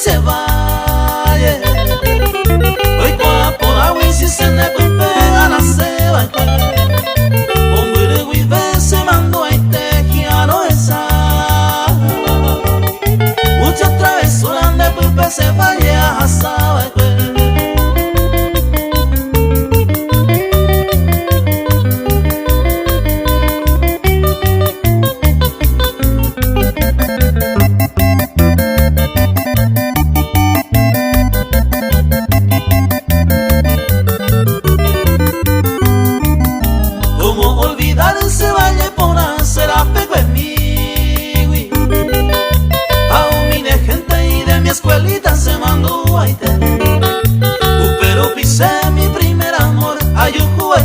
Se vaya, hoy qua por agua y si se ne pega la ceba, hombre guive se mandó a tejiano esa, muchas travesuras de pulpe se vaya a saber. Se vaya por hacer a pego en mí, a mi gente y de mi escuelita se mandó a ite, pero pisé mi primer amor, ayujo.